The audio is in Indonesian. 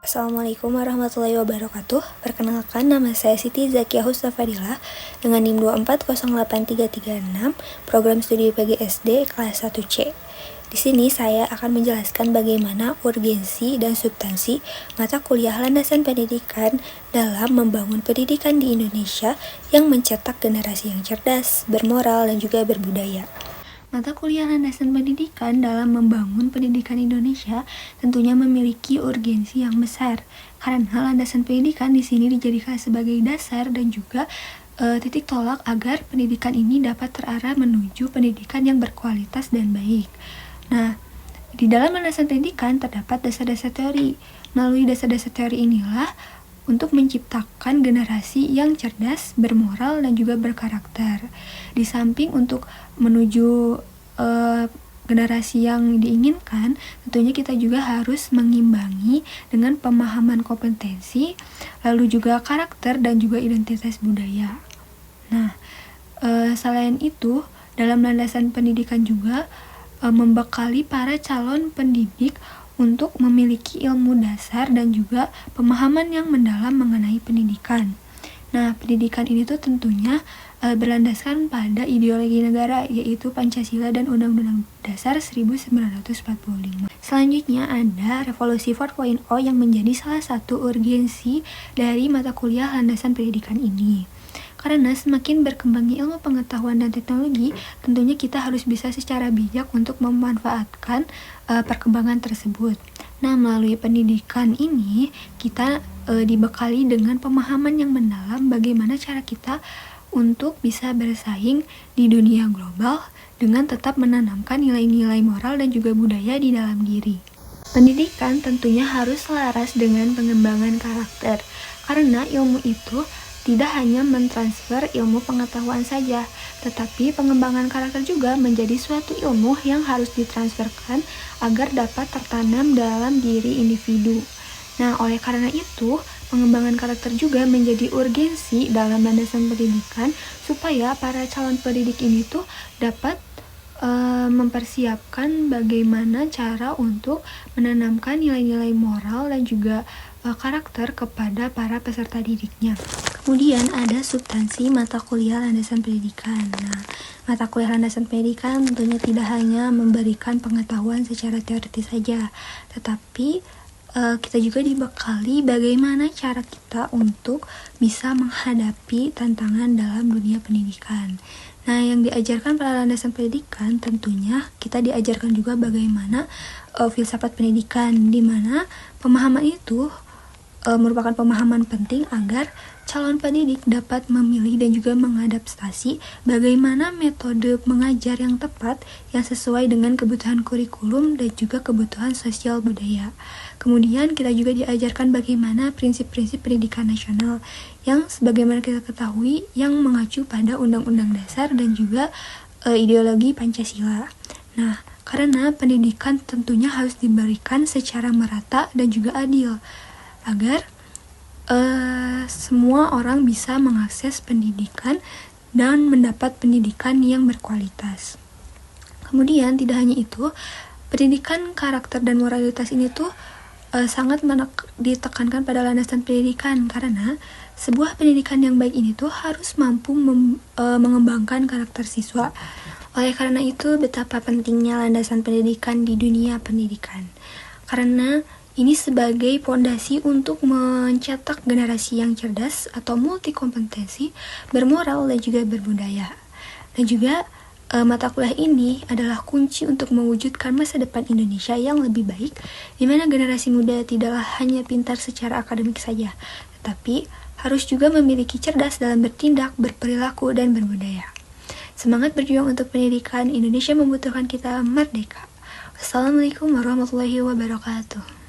Assalamualaikum warahmatullahi wabarakatuh. Perkenalkan, nama saya Siti Zakia Hustafadilah dengan NIM 2408336, program studi PGSD kelas 1C. Di sini saya akan menjelaskan bagaimana urgensi dan substansi mata kuliah landasan pendidikan dalam membangun pendidikan di Indonesia yang mencetak generasi yang cerdas, bermoral, dan juga berbudaya. Mata kuliah landasan pendidikan dalam membangun pendidikan Indonesia tentunya memiliki urgensi yang besar, karena landasan pendidikan di sini dijadikan sebagai dasar dan juga titik tolak agar pendidikan ini dapat terarah menuju pendidikan yang berkualitas dan baik. Nah, di dalam landasan pendidikan terdapat dasar-dasar teori. Melalui dasar-dasar teori inilah untuk menciptakan generasi yang cerdas, bermoral, dan juga berkarakter. Di samping untuk menuju generasi yang diinginkan, tentunya kita juga harus mengimbangi dengan pemahaman kompetensi, lalu juga karakter dan juga identitas budaya. Nah, selain itu, dalam landasan pendidikan juga membekali para calon pendidik untuk memiliki ilmu dasar dan juga pemahaman yang mendalam mengenai pendidikan. Nah, pendidikan ini tuh tentunya berlandaskan pada ideologi negara, yaitu Pancasila dan Undang-Undang Dasar 1945. Selanjutnya ada Revolusi 4.0 yang menjadi salah satu urgensi dari mata kuliah landasan pendidikan ini. Karena semakin berkembangnya ilmu pengetahuan dan teknologi, tentunya kita harus bisa secara bijak untuk memanfaatkan perkembangan tersebut. Nah, melalui pendidikan ini, kita dibekali dengan pemahaman yang mendalam bagaimana cara kita untuk bisa bersaing di dunia global dengan tetap menanamkan nilai-nilai moral dan juga budaya di dalam diri. Pendidikan tentunya harus selaras dengan pengembangan karakter, karena ilmu itu tidak hanya mentransfer ilmu pengetahuan saja, tetapi pengembangan karakter juga menjadi suatu ilmu yang harus ditransferkan agar dapat tertanam dalam diri individu. Nah, oleh karena itu, pengembangan karakter juga menjadi urgensi dalam landasan pendidikan supaya para calon pendidik ini tuh dapat mempersiapkan bagaimana cara untuk menanamkan nilai-nilai moral dan juga karakter kepada para peserta didiknya. Kemudian ada substansi mata kuliah landasan pendidikan. Nah, mata kuliah landasan pendidikan tentunya tidak hanya memberikan pengetahuan secara teoritis saja, tetapi kita juga dibekali bagaimana cara kita untuk bisa menghadapi tantangan dalam dunia pendidikan. Nah, yang diajarkan pada landasan pendidikan tentunya kita diajarkan juga bagaimana filsafat pendidikan, di mana pemahaman itu merupakan pemahaman penting agar calon pendidik dapat memilih dan juga mengadaptasi bagaimana metode mengajar yang tepat yang sesuai dengan kebutuhan kurikulum dan juga kebutuhan sosial budaya. Kemudian kita juga diajarkan bagaimana prinsip-prinsip pendidikan nasional yang sebagaimana kita ketahui yang mengacu pada Undang-Undang Dasar dan juga ideologi Pancasila. Nah, karena pendidikan tentunya harus diberikan secara merata dan juga adil agar semua orang bisa mengakses pendidikan dan mendapat pendidikan yang berkualitas. Kemudian tidak hanya itu, pendidikan karakter dan moralitas ini tuh sangat ditekankan pada landasan pendidikan, karena sebuah pendidikan yang baik ini tuh harus mampu mengembangkan karakter siswa. Oleh karena itu, betapa pentingnya landasan pendidikan di dunia pendidikan, karena ini sebagai fondasi untuk mencetak generasi yang cerdas atau multikompetensi, bermoral, dan juga berbudaya. Dan juga mata kuliah ini adalah kunci untuk mewujudkan masa depan Indonesia yang lebih baik, di mana generasi muda tidaklah hanya pintar secara akademik saja, tetapi harus juga memiliki cerdas dalam bertindak, berperilaku, dan berbudaya. Semangat berjuang untuk pendidikan, Indonesia membutuhkan kita merdeka. Wassalamualaikum warahmatullahi wabarakatuh.